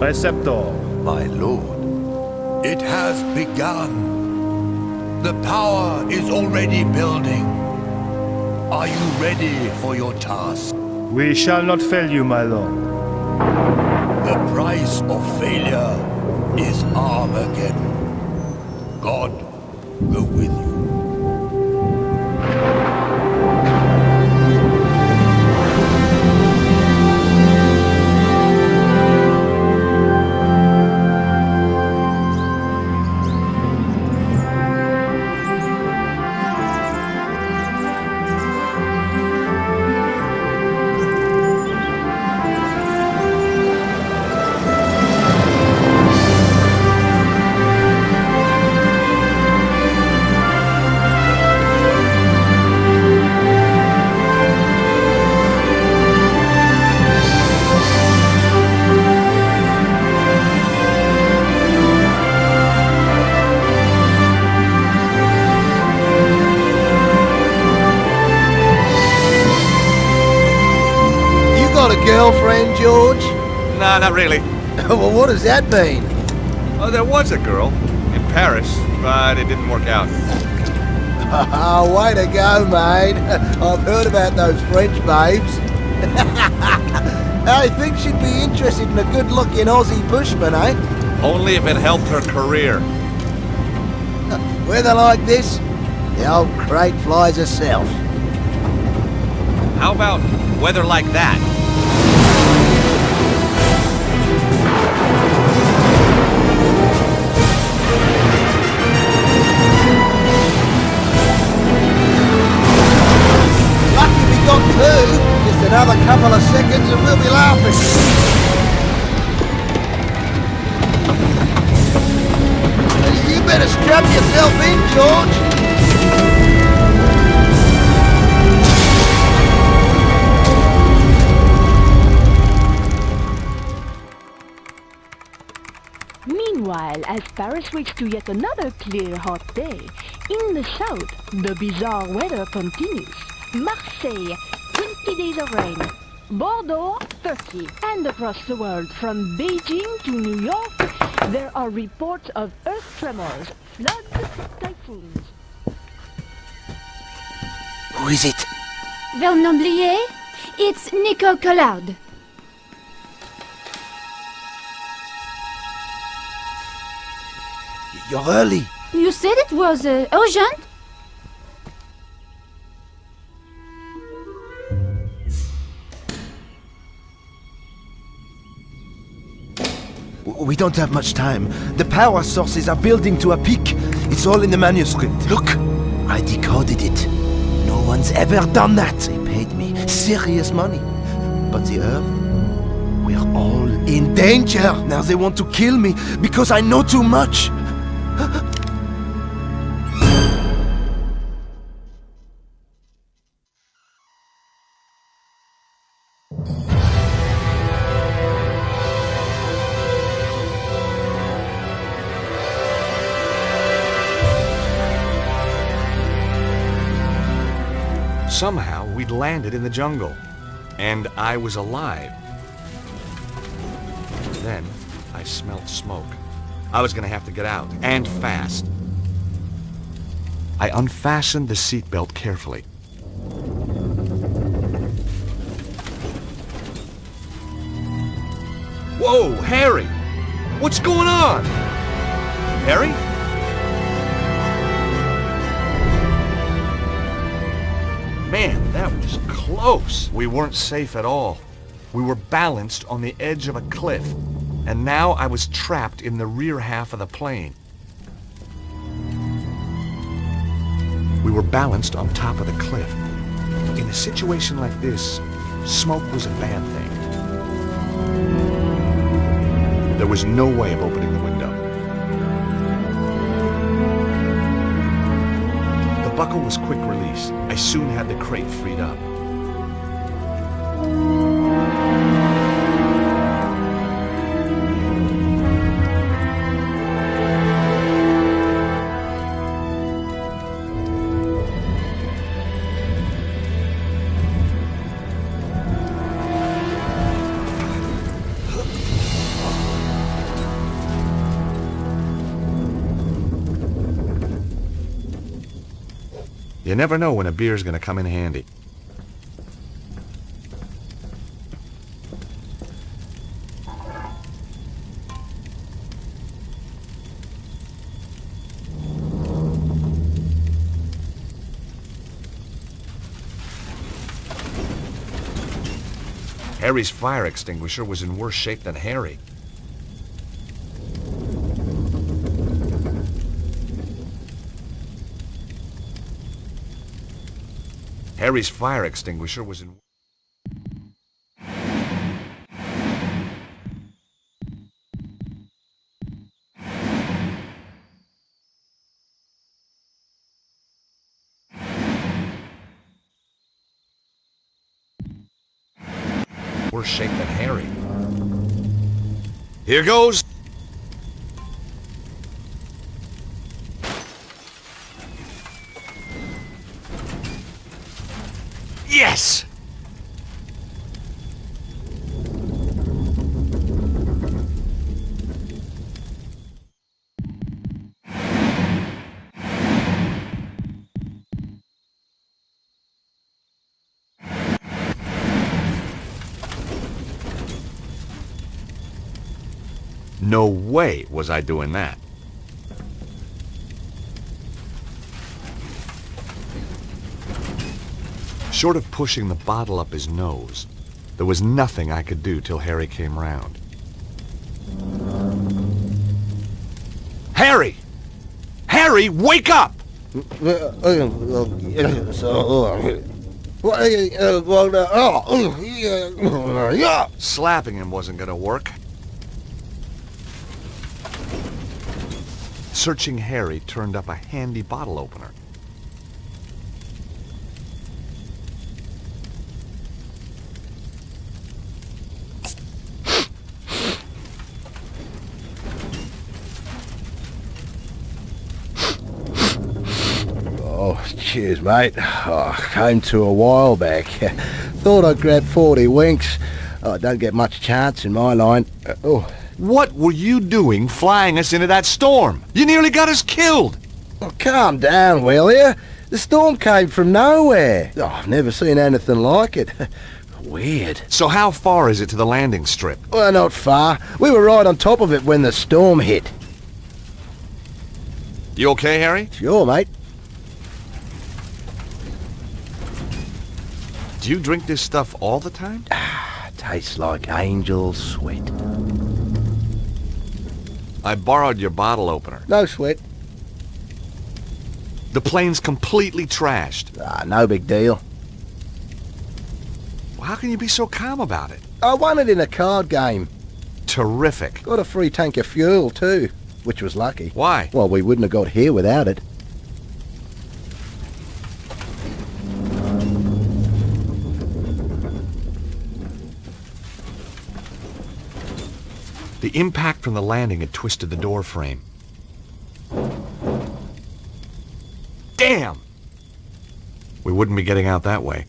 my scepter. My lord, it has begun. The power is already building. Are you ready for your task? We shall not fail you, my lord. The price of failure is Armageddon. God go with you. Got a girlfriend, George? Nah, not really. Well, what does that mean? Oh, there was a girl in Paris, but it didn't work out. Oh, way to go, mate. I've heard about those French babes. I think she'd be interested in a good-looking Aussie bushman, eh? Only if it helped her career. Weather like this, the old crate flies herself. How about weather like that? Lucky we got two. Just another couple of seconds and we'll be laughing. You better strap yourself in, George. Meanwhile, as Paris wakes to yet another clear, hot day, in the south, the bizarre weather continues. Marseille, 20 days of rain. Bordeaux, 30. And across the world, from Beijing to New York, there are reports of earth tremors, floods, typhoons. Who is it? Vernomblier? It's Nico Collard. You're early. You said it was urgent? We don't have much time. The power sources are building to a peak. It's all in the manuscript. Look, I decoded it. No one's ever done that. They paid me serious money. But the Earth, we're all in danger. Now they want to kill me because I know too much. Somehow, we'd landed in the jungle, and I was alive. Then, I smelled smoke. I was gonna have to get out, and fast. I unfastened the seatbelt carefully. Whoa, Harry! What's going on? Harry? Man, that was close. We weren't safe at all. We were balanced on the edge of a cliff, and now I was trapped in the rear half of the plane. We were balanced on top of the cliff. In a situation like this, smoke was a bad thing. There was no way of opening the window. The buckle was quick release. I soon had the crate freed up. You never know when a beer's gonna come in handy. Harry's fire extinguisher was in worse shape than Harry. Harry's fire extinguisher was in... worse shape than Harry. Here goes! Yes! No way was I doing that. Short of pushing the bottle up his nose, there was nothing I could do till Harry came round. Harry! Harry, wake up! Slapping him wasn't gonna work. Searching Harry turned up a handy bottle opener. Oh, cheers, mate. Oh, came to a while back. Thought I'd grab 40 winks. Oh, don't get much chance in my line. What were you doing flying us into that storm? You nearly got us killed! Oh, calm down, will you? The storm came from nowhere. Oh, I've never seen anything like it. Weird. So how far is it to the landing strip? Well, not far. We were right on top of it when the storm hit. You okay, Harry? Sure, mate. Do you drink this stuff all the time? Tastes like angel sweat. I borrowed your bottle opener. No sweat. The plane's completely trashed. No big deal. Well, how can you be so calm about it? I won it in a card game. Terrific. Got a free tank of fuel, too, which was lucky. Why? Well, we wouldn't have got here without it. The impact from the landing had twisted the door frame. Damn! We wouldn't be getting out that way.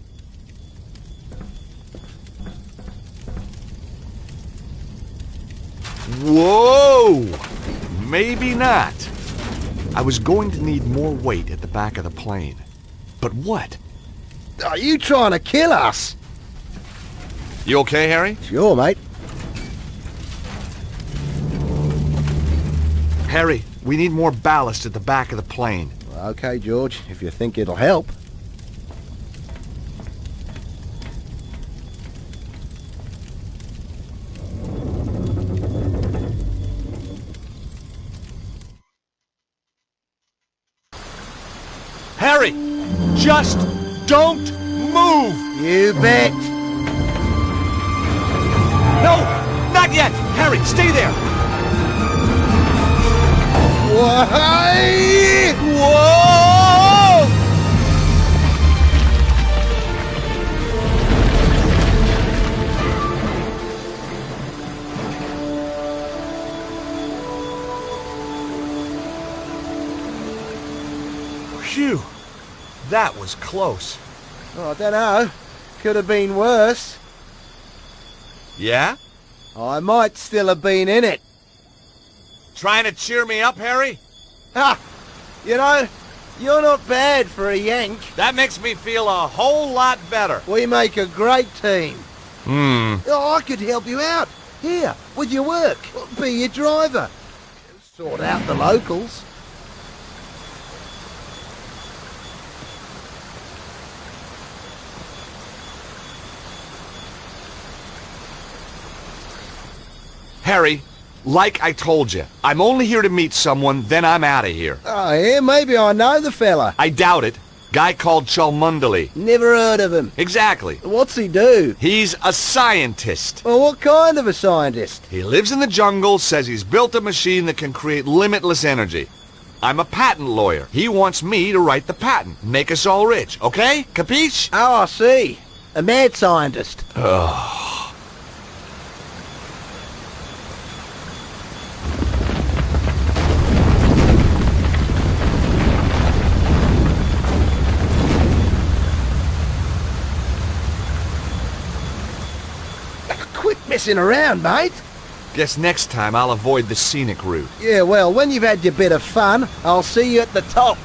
Whoa! Maybe not. I was going to need more weight at the back of the plane. But what? Are you trying to kill us? You okay, Harry? Sure, mate. Harry, we need more ballast at the back of the plane. Okay, George, if you think it'll help. Harry, just don't move! You bet. No, not yet! Harry, stay there! Why? Whoa! Phew, that was close. Oh, I don't know. Could have been worse. Yeah? I might still have been in it. Trying to cheer me up, Harry? Ha! You know, You're not bad for a Yank. That makes me feel a whole lot better. We make a great team. Oh, I could help you out. Here, with your work. Be your driver. Sort out the locals. Harry, like I told you, I'm only here to meet someone, then I'm out of here. Oh, yeah, maybe I know the fella. I doubt it. Guy called Cholmondeley. Never heard of him. Exactly. What's he do? He's a scientist. Well, what kind of a scientist? He lives in the jungle, says he's built a machine that can create limitless energy. I'm a patent lawyer. He wants me to write the patent. Make us all rich, okay? Capiche? Oh, I see. A mad scientist. Quit messing around, mate. Guess next time I'll avoid the scenic route. Yeah, well, when you've had your bit of fun, I'll see you at the top.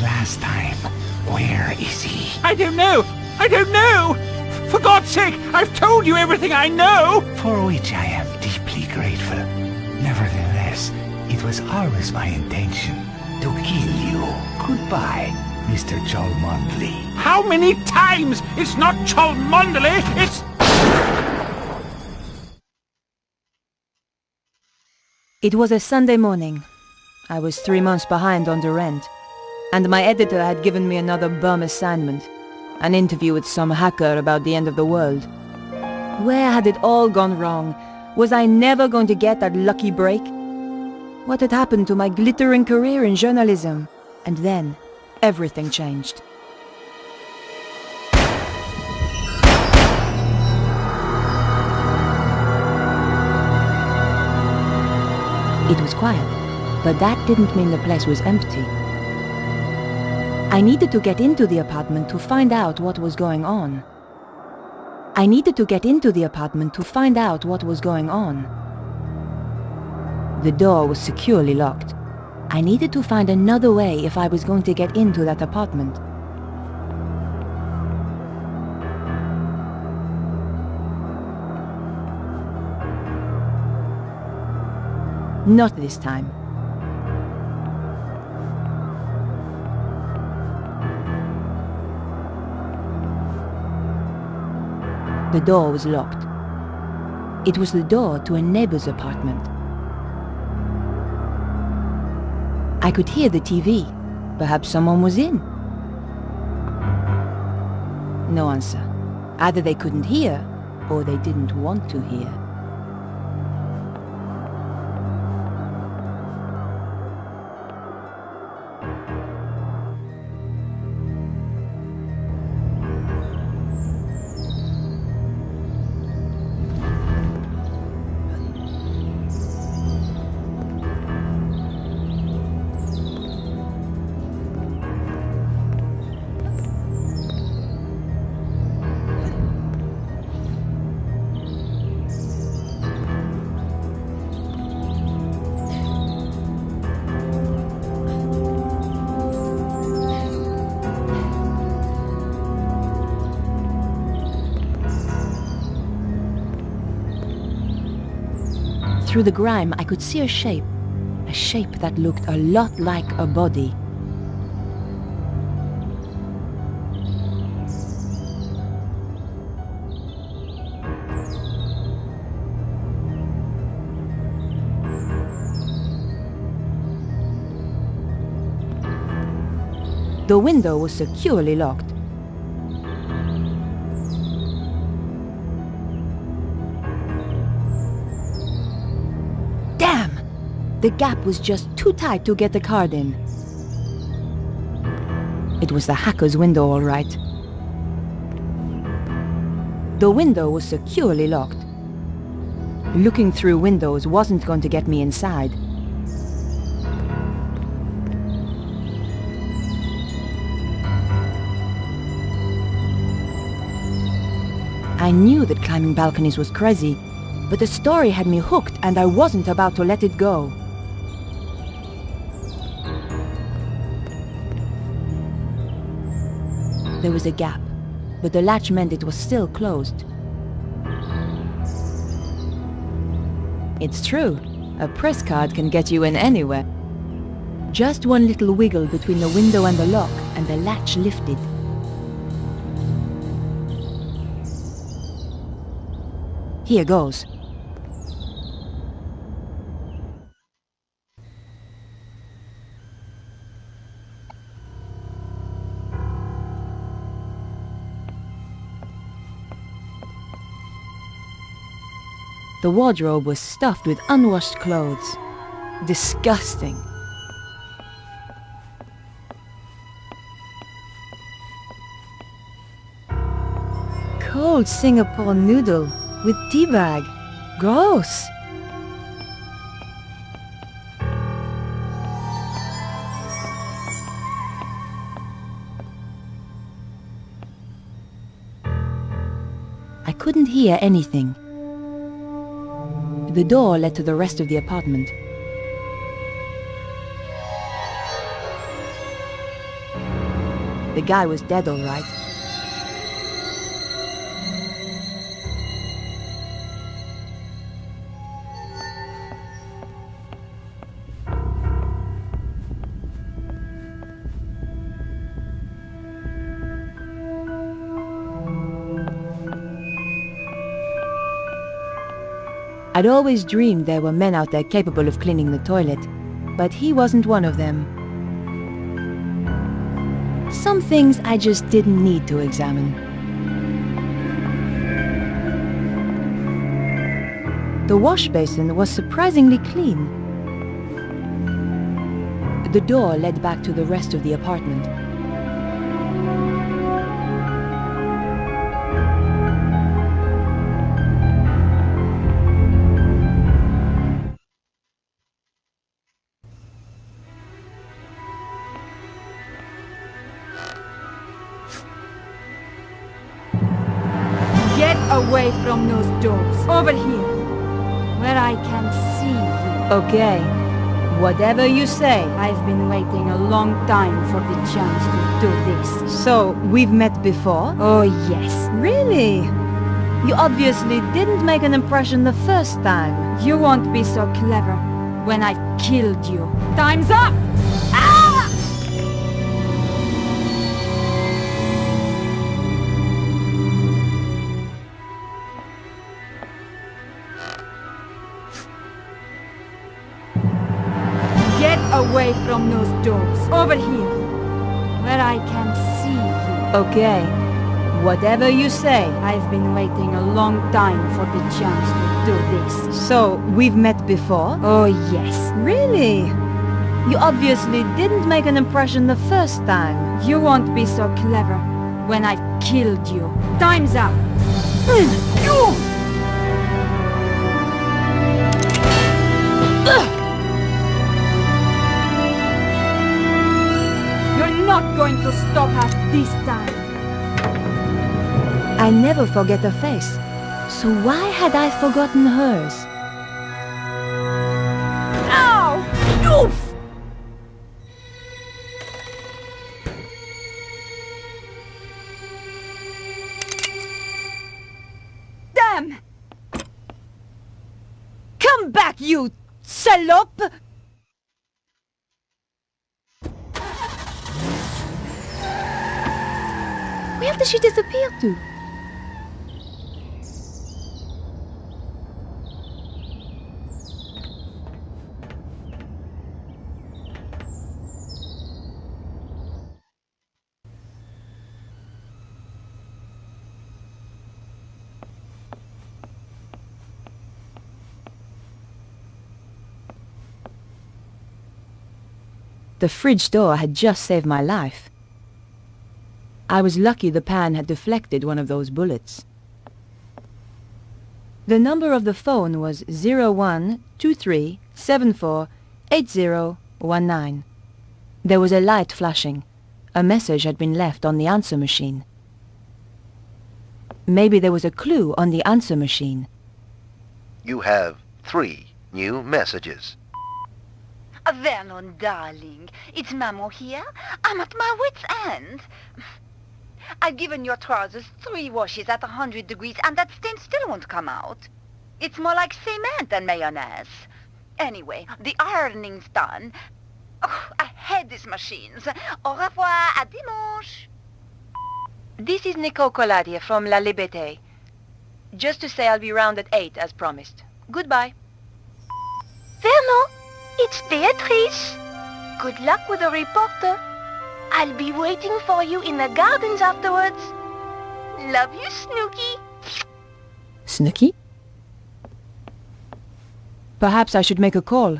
Last time. Where is he? I don't know! I don't know! For God's sake, I've told you everything I know! For which I am deeply grateful. Nevertheless, it was always my intention to kill you. Goodbye, Mr. Cholmondeley. How many times? It's not Cholmondeley, it's... It was a Sunday morning. I was 3 months behind on the rent. And my editor had given me another bum assignment, an interview with some hacker about the end of the world. Where had it all gone wrong? Was I never going to get that lucky break? What had happened to my glittering career in journalism? And then, everything changed. It was quiet, but that didn't mean the place was empty. I needed to get into the apartment to find out what was going on. I needed to get into the apartment to find out what was going on. The door was securely locked. I needed to find another way if I was going to get into that apartment. Not this time. The door was locked. It was the door to a neighbor's apartment. I could hear the TV. Perhaps someone was in. No answer. Either they couldn't hear, or they didn't want to hear. Through the grime, I could see a shape that looked a lot like a body. The window was securely locked. The gap was just too tight to get the card in. It was the hacker's window, all right. The window was securely locked. Looking through windows wasn't going to get me inside. I knew that climbing balconies was crazy, but the story had me hooked and I wasn't about to let it go. There was a gap, but the latch meant it was still closed. It's true, a press card can get you in anywhere. Just one little wiggle between the window and the lock, and the latch lifted. Here goes. The wardrobe was stuffed with unwashed clothes. Disgusting. Cold Singapore noodle with tea bag. Gross. I couldn't hear anything. The door led to the rest of the apartment. The guy was dead, all right. I'd always dreamed there were men out there capable of cleaning the toilet, but he wasn't one of them. Some things I just didn't need to examine. The wash basin was surprisingly clean. The door led back to the rest of the apartment. Get away from those doors. Over here, where I can see you. Okay, whatever you say. I've been waiting a long time for the chance to do this. So, we've met before? Oh, yes. Really? You obviously didn't make an impression the first time. You won't be so clever when I've killed you. Time's up! away from those dogs. Over here, where I can see you. Okay. Whatever you say. I've been waiting a long time for the chance to do this. So, we've met before? Oh, yes. Really? You obviously didn't make an impression the first time. You won't be so clever when I've killed you. Time's up. You're not going to stop us this time. I never forget a face. So why had I forgotten hers? Ow! Oof! Damn! Come back, you salope! Where did she disappear to? The fridge door had just saved my life. I was lucky the pan had deflected one of those bullets. The number of the phone was 0123748019. There was a light flashing. A message had been left on the answer machine. Maybe there was a clue on the answer machine. You have 3 new messages. Vernon, darling, it's Maman here. I'm at my wit's end. I've given your trousers 3 washes at 100 degrees and that stain still won't come out. It's more like cement than mayonnaise. Anyway, the ironing's done. Oh, I hate these machines. Au revoir, à dimanche. This is Nicole Colladier from La Liberté. Just to say I'll be round at 8 as promised. Goodbye. Vernon, it's Beatrice. Good luck with the reporter. I'll be waiting for you in the gardens afterwards. Love you, Snooky. Snooky? Perhaps I should make a call.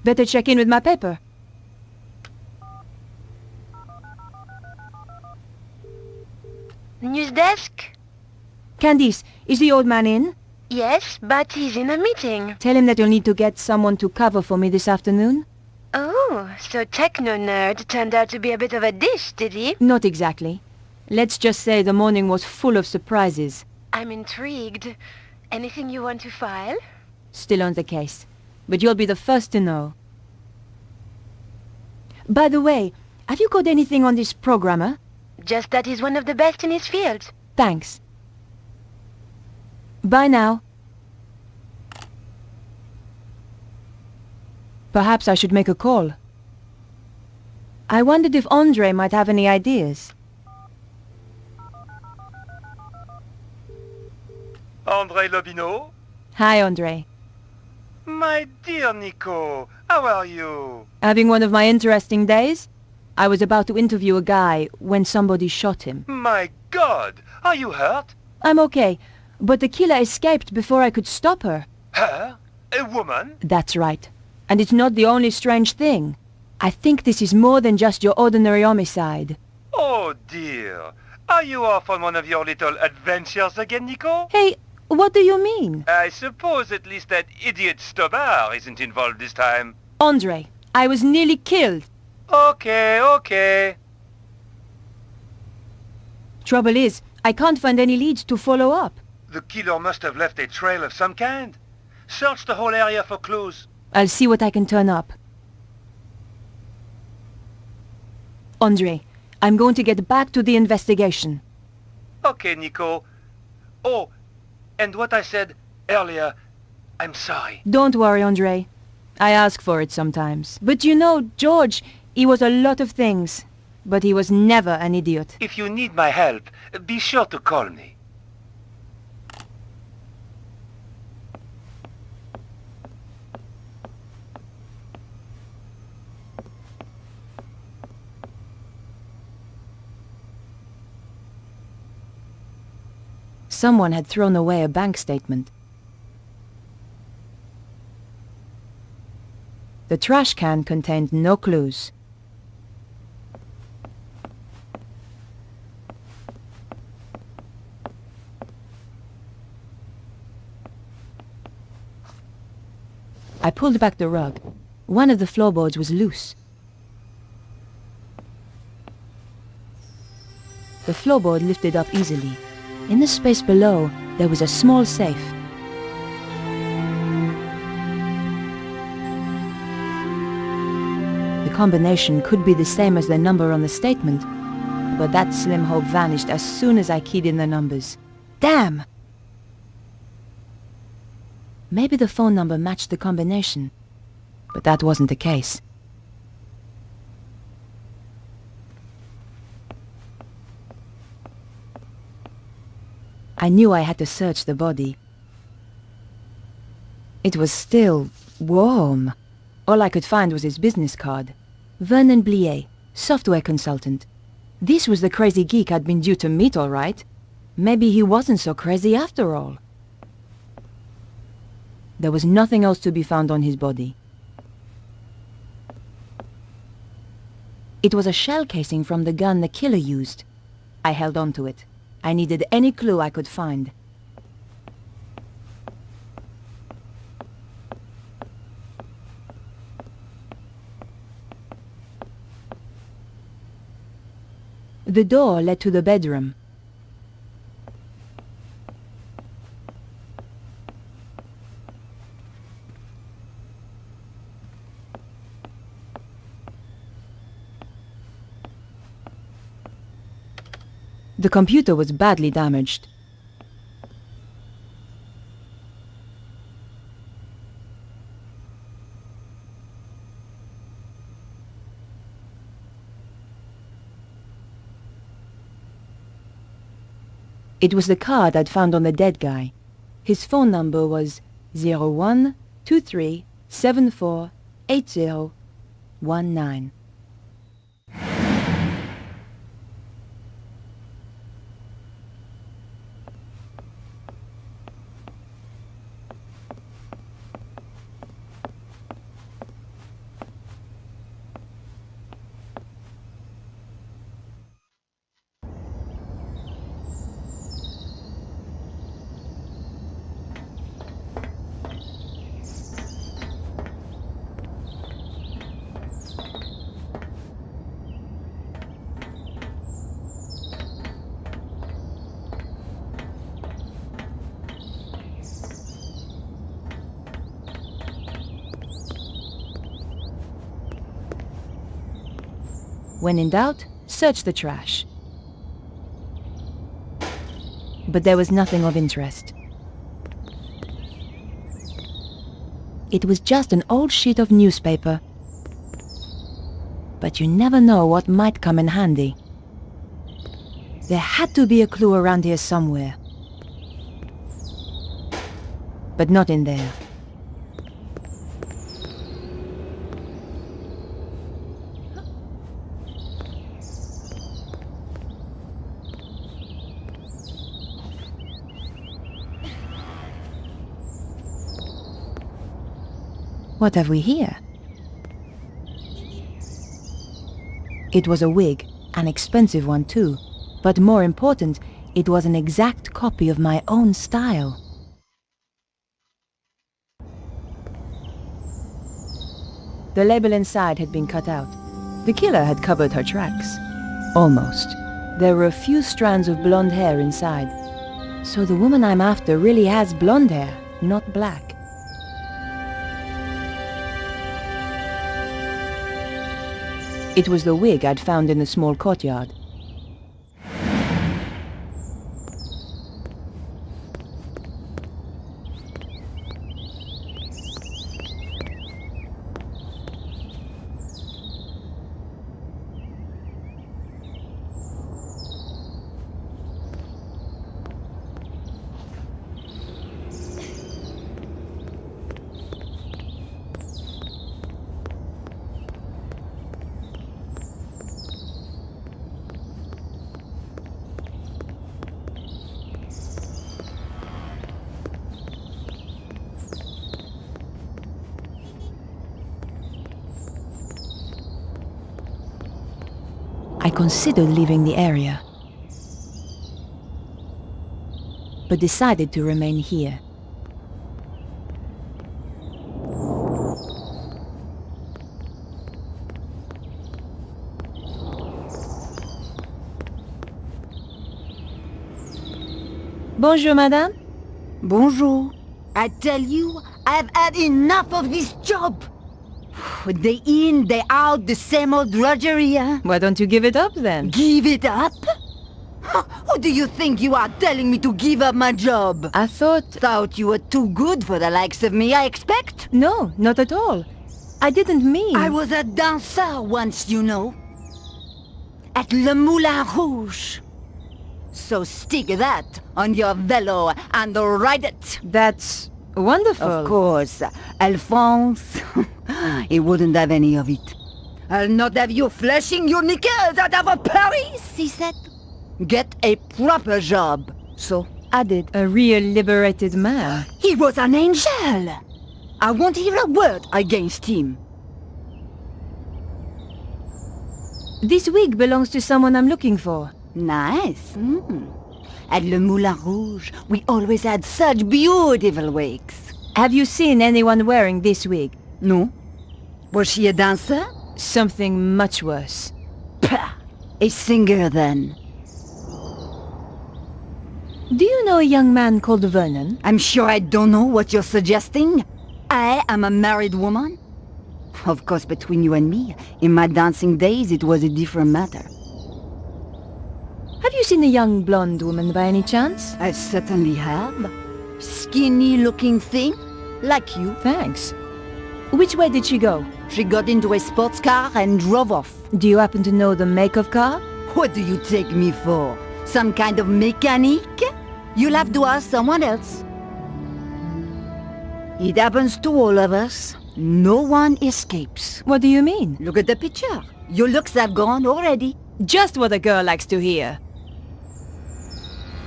Better check in with my paper. News desk? Candice, is the old man in? Yes, but he's in a meeting. Tell him that you'll need to get someone to cover for me this afternoon. Oh, so Techno Nerd turned out to be a bit of a dish, did he? Not exactly. Let's just say the morning was full of surprises. I'm intrigued. Anything you want to file? Still on the case. But you'll be the first to know. By the way, have you got anything on this programmer? Just that he's one of the best in his field. Thanks. Bye now. Perhaps I should make a call. I wondered if Andre might have any ideas. Andre Lobineau? Hi, Andre. My dear Nico, how are you? Having one of my interesting days? I was about to interview a guy when somebody shot him. My God! Are you hurt? I'm okay, but the killer escaped before I could stop her. Her? A woman? That's right. And it's not the only strange thing. I think this is more than just your ordinary homicide. Oh dear. Are you off on one of your little adventures again, Nico? Hey, what do you mean? I suppose at least that idiot Stobar isn't involved this time. Andre, I was nearly killed. Okay. Trouble is, I can't find any leads to follow up. The killer must have left a trail of some kind. Search the whole area for clues. I'll see what I can turn up. Andre, I'm going to get back to the investigation. Okay, Nico. Oh, and what I said earlier, I'm sorry. Don't worry, Andre. I ask for it sometimes. But you know, George, he was a lot of things. But he was never an idiot. If you need my help, be sure to call me. Someone had thrown away a bank statement. The trash can contained no clues. I pulled back the rug. One of the floorboards was loose. The floorboard lifted up easily. In the space below, there was a small safe. The combination could be the same as the number on the statement, but that slim hope vanished as soon as I keyed in the numbers. Damn! Maybe the phone number matched the combination, but that wasn't the case. I knew I had to search the body. It was still warm. All I could find was his business card. Vernon Blier, software consultant. This was the crazy geek I'd been due to meet, all right. Maybe he wasn't so crazy after all. There was nothing else to be found on his body. It was a shell casing from the gun the killer used. I held on to it. I needed any clue I could find. The door led to the bedroom. The computer was badly damaged. It was the card I'd found on the dead guy. His phone number was 0123748019. When in doubt, search the trash. But there was nothing of interest. It was just an old sheet of newspaper. But you never know what might come in handy. There had to be a clue around here somewhere. But not in there. What have we here? It was a wig, an expensive one too, but more important, it was an exact copy of my own style. The label inside had been cut out. The killer had covered her tracks. Almost. There were a few strands of blonde hair inside. So the woman I'm after really has blonde hair, not black. It was the wig I'd found in the small courtyard. I considered leaving the area, but decided to remain here. Bonjour, madame. Bonjour. I tell you, I've had enough of this job. Day in, day out, the same old drudgery, huh? Why don't you give it up then? Give it up? Who do you think you are telling me to give up my job? I Thought you were too good for the likes of me, I expect? No, not at all. I didn't mean... I was a dancer once, you know. At Le Moulin Rouge. So stick that on your velo and ride it. That's wonderful. Of course. Alphonse, he wouldn't have any of it. I'll not have you flashing your knickers out of a Paris, he said. Get a proper job. So I did. A real liberated man. He was an angel. I won't hear a word against him. This wig belongs to someone I'm looking for. Nice. At Le Moulin Rouge, we always had such beautiful wigs. Have you seen anyone wearing this wig? No. Was she a dancer? Something much worse. Pah! A singer, then. Do you know a young man called Vernon? I'm sure I don't know what you're suggesting. I am a married woman. Of course, between you and me, in my dancing days, it was a different matter. Have you seen a young blonde woman by any chance? I certainly have. Skinny-looking thing, like you. Thanks. Which way did she go? She got into a sports car and drove off. Do you happen to know the make of car? What do you take me for? Some kind of mechanic? You'll have to ask someone else. It happens to all of us. No one escapes. What do you mean? Look at the picture. Your looks have gone already. Just what a girl likes to hear.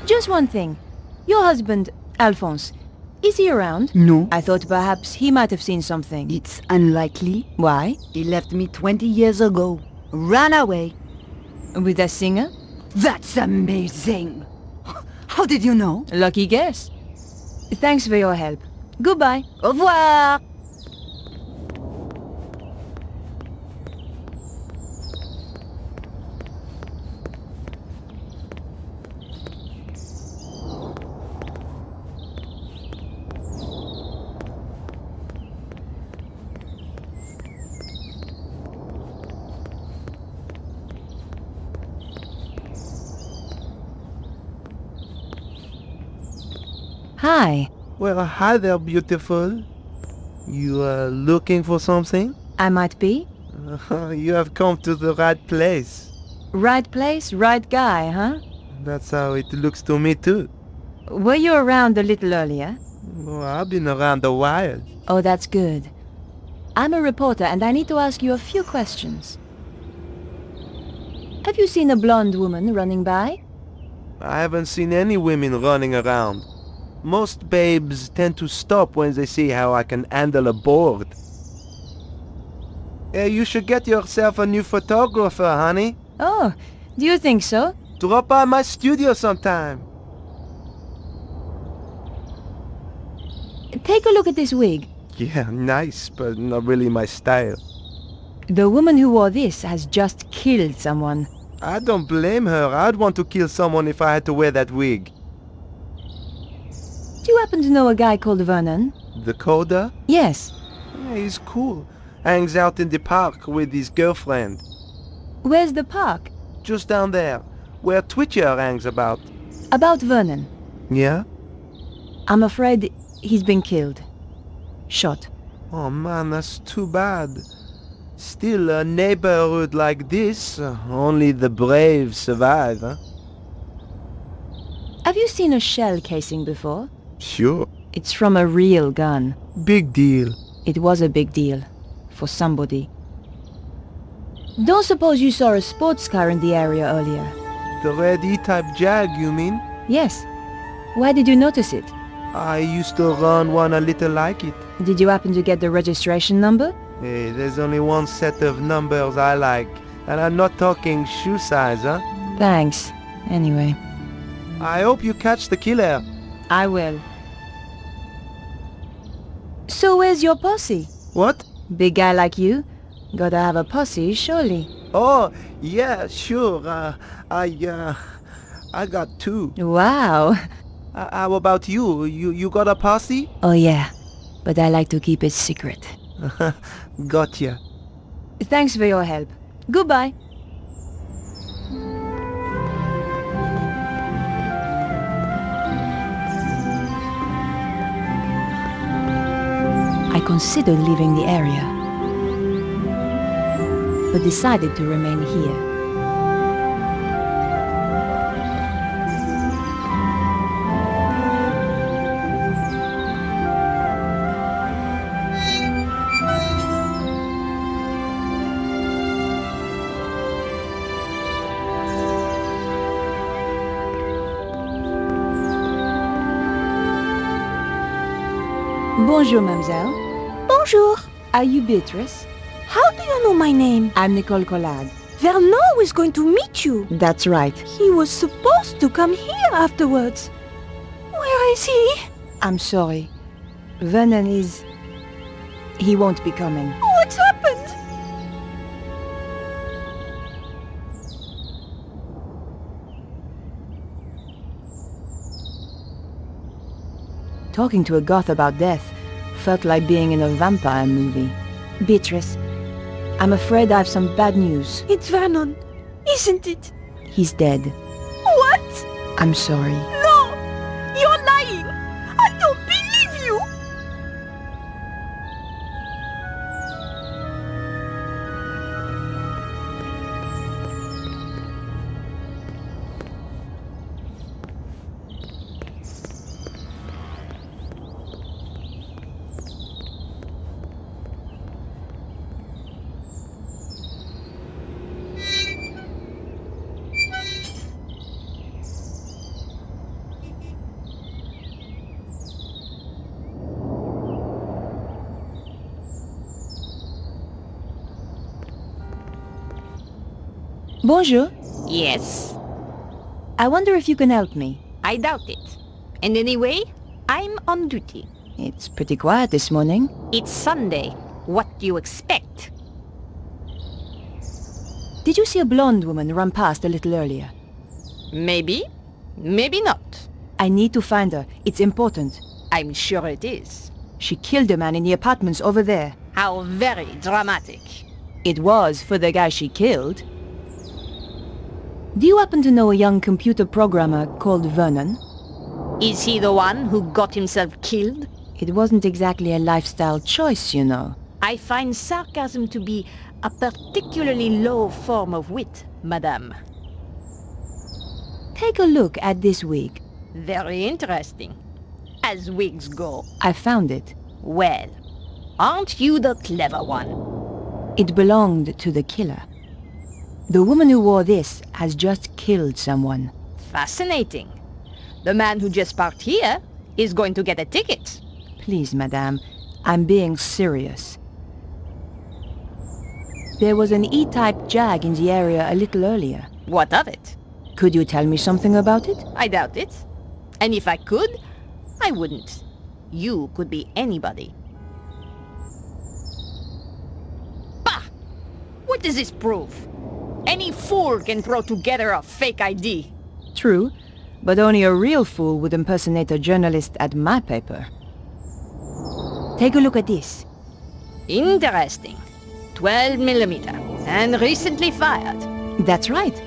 Just one thing. Your husband, Alphonse, is he around? No. I thought perhaps he might have seen something. It's unlikely. Why? He left me 20 years ago. Ran away. With a singer? That's amazing. How did you know? Lucky guess. Thanks for your help. Goodbye. Au revoir. Hi. Well, hi there, beautiful. You are looking for something? I might be. You have come to the right place. Right place, right guy, huh? That's how it looks to me too. Were you around a little earlier? Oh, I've been around a while. Oh, that's good. I'm a reporter and I need to ask you a few questions. Have you seen a blonde woman running by? I haven't seen any women running around. Most babes tend to stop when they see how I can handle a board. Hey, you should get yourself a new photographer, honey. Oh, do you think so? Drop by my studio sometime. Take a look at this wig. Yeah, nice, but not really my style. The woman who wore this has just killed someone. I don't blame her. I'd want to kill someone if I had to wear that wig. Do you happen to know a guy called Vernon? The coder? Yes. Yeah, he's cool. Hangs out in the park with his girlfriend. Where's the park? Just down there, where Twitcher hangs about. About Vernon. Yeah? I'm afraid he's been killed. Shot. Oh man, that's too bad. Still, a neighborhood like this, only the brave survive, huh? Have you seen a shell casing before? Sure. It's from a real gun. Big deal. It was a big deal. For somebody. Don't suppose you saw a sports car in the area earlier? The red E-type Jag, you mean? Yes. Why did you notice it? I used to run one a little like it. Did you happen to get the registration number? Hey, there's only one set of numbers I like. And I'm not talking shoe size, huh? Thanks. Anyway. I hope you catch the killer. I will. So where's your posse? What? Big guy like you? Gotta have a posse, surely. Oh, yeah, sure. I got two. Wow. How about you? You got a posse? Oh yeah, but I like to keep it secret. Gotcha. Thanks for your help. Goodbye. I considered leaving the area, but decided to remain here. Bonjour, mademoiselle. Bonjour. Are you Beatrice? How do you know my name? I'm Nicole Collard. Vernon was going to meet you. That's right. He was supposed to come here afterwards. Where is he? I'm sorry. Vernon is... He won't be coming. What's happened? Talking to a goth about death felt like being in a vampire movie. Beatrice, I'm afraid I have some bad news. It's Vernon, isn't it? He's dead. What? I'm sorry. No! You're lying! I don't believe you! Bonjour. Yes? I wonder if you can help me. I doubt it. And anyway, I'm on duty. It's pretty quiet this morning. It's Sunday. What do you expect? Did you see a blonde woman run past a little earlier? Maybe. Maybe not. I need to find her. It's important. I'm sure it is. She killed a man in the apartments over there. How very dramatic. It was for the guy she killed. Do you happen to know a young computer programmer called Vernon? Is he the one who got himself killed? It wasn't exactly a lifestyle choice, you know. I find sarcasm to be a particularly low form of wit, madame. Take a look at this wig. Very interesting. As wigs go. I found it. Well, aren't you the clever one? It belonged to the killer. The woman who wore this has just killed someone. Fascinating. The man who just parked here is going to get a ticket. Please, madame, I'm being serious. There was an E-type Jag in the area a little earlier. What of it? Could you tell me something about it? I doubt it. And if I could, I wouldn't. You could be anybody. Bah! What does this prove? Any fool can throw together a fake ID. True, but only a real fool would impersonate a journalist at my paper. Take a look at this. Interesting. 12mm, and recently fired. That's right.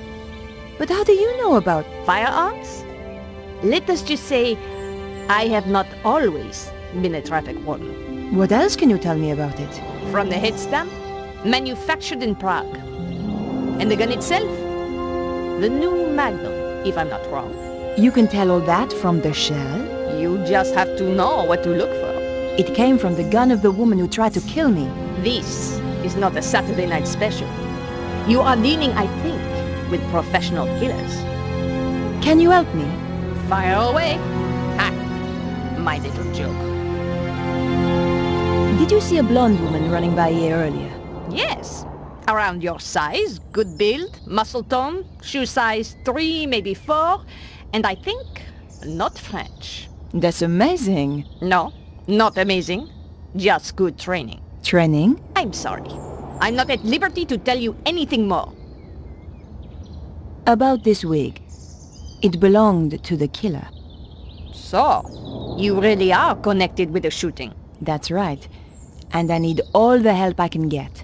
But how do you know about firearms? Let us just say, I have not always been a traffic warden. What else can you tell me about it? From the head stamp, manufactured in Prague. And the gun itself? The new Magnum, if I'm not wrong. You can tell all that from the shell? You just have to know what to look for. It came from the gun of the woman who tried to kill me. This is not a Saturday night special. You are dealing, I think, with professional killers. Can you help me? Fire away. Ha! My little joke. Did you see a blonde woman running by here earlier? Yes. Around your size, good build, muscle tone, shoe size 3, maybe 4, and I think not French. That's amazing. No, not amazing. Just good training. Training? I'm sorry. I'm not at liberty to tell you anything more. About this wig. It belonged to the killer. So, you really are connected with the shooting. That's right. And I need all the help I can get.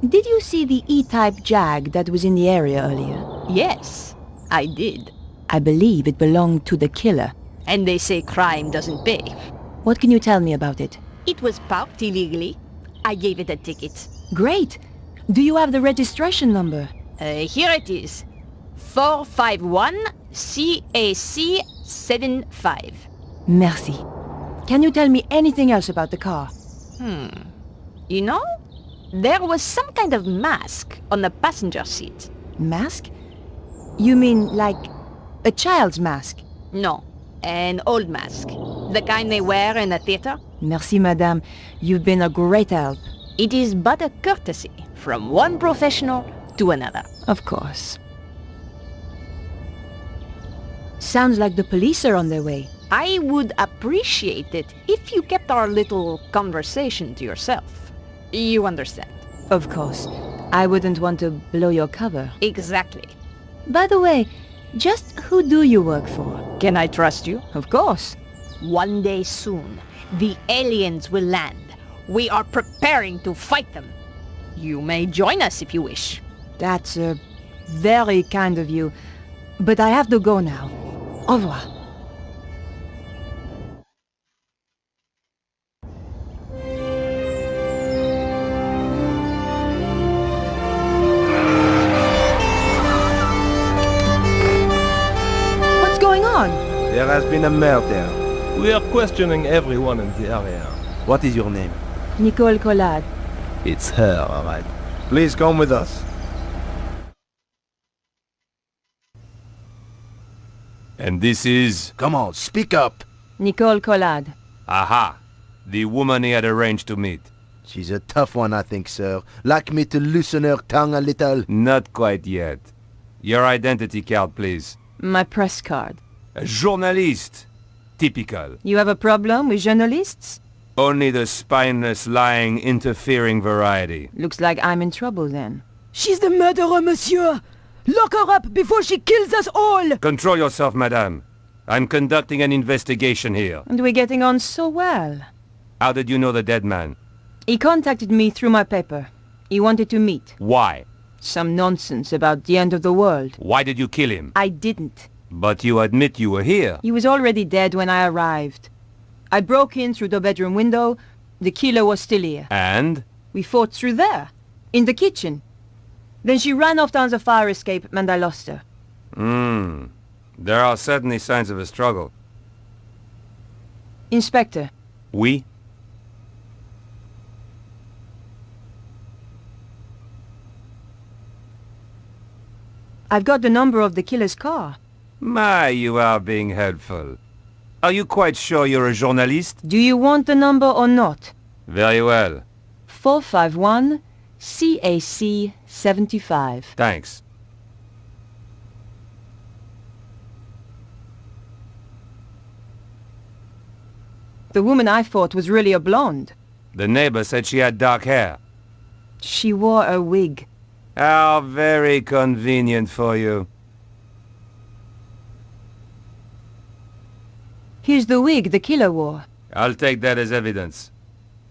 Did you see the E-type Jag that was in the area earlier? Yes, I did. I believe it belonged to the killer. And they say crime doesn't pay. What can you tell me about it? It was parked illegally. I gave it a ticket. Great! Do you have the registration number? Here it is. 451 CAC 75. Merci. Can you tell me anything else about the car? You know, there was some kind of mask on the passenger seat. Mask? You mean like a child's mask? No, an old mask. The kind they wear in a theater. Merci, madame. You've been a great help. It is but a courtesy from one professional to another. Of course. Sounds like the police are on their way. I would appreciate it if you kept our little conversation to yourself. You understand? Of course. I wouldn't want to blow your cover. Exactly. By the way, just who do you work for? Can I trust you? Of course. One day soon, the aliens will land. We are preparing to fight them. You may join us if you wish. That's very kind of you. But I have to go now. Au revoir. What's going on? There has been a murder. We are questioning everyone in the area. What is your name? Nicole Collard. It's her, all right. Please come with us. And this is... Come on, speak up. Nicole Collard. Aha! The woman he had arranged to meet. She's a tough one, I think, sir. Like me to loosen her tongue a little? Not quite yet. Your identity card, please. My press card. A journalist. Typical. You have a problem with journalists? Only the spineless, lying, interfering variety. Looks like I'm in trouble then. She's the murderer, monsieur! Lock her up before she kills us all! Control yourself, madame. I'm conducting an investigation here. And we're getting on so well. How did you know the dead man? He contacted me through my paper. He wanted to meet. Why? Some nonsense about the end of the world. Why did you kill him? I didn't. But you admit you were here. He was already dead when I arrived. I broke in through the bedroom window. The killer was still here. And? We fought through there, in the kitchen. Then she ran off down the fire escape and I lost her. There are certainly signs of a struggle. Inspector. Oui? I've got the number of the killer's car. My, you are being helpful. Are you quite sure you're a journalist? Do you want the number or not? Very well. 451 CAC 75. Thanks. The woman I fought was really a blonde. The neighbor said she had dark hair. She wore a wig. How very convenient for you. Here's the wig the killer wore. I'll take that as evidence.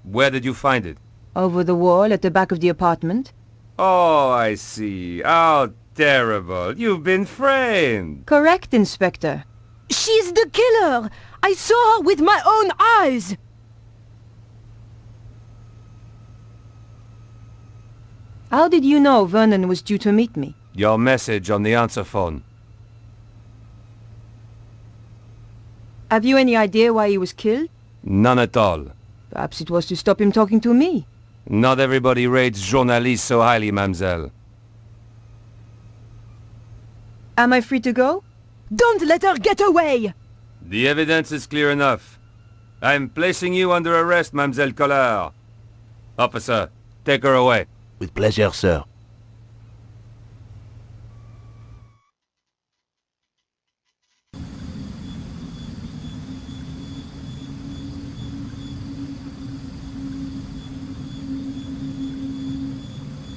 Where did you find it? Over the wall at the back of the apartment. Oh, I see. How terrible. You've been framed. Correct, Inspector. She's the killer! I saw her with my own eyes! How did you know Vernon was due to meet me? Your message on the answer phone. Have you any idea why he was killed? None at all. Perhaps it was to stop him talking to me. Not everybody rates journalists so highly, mademoiselle. Am I free to go? Don't let her get away! The evidence is clear enough. I'm placing you under arrest, mademoiselle Collard. Officer, Take her away. With pleasure, sir.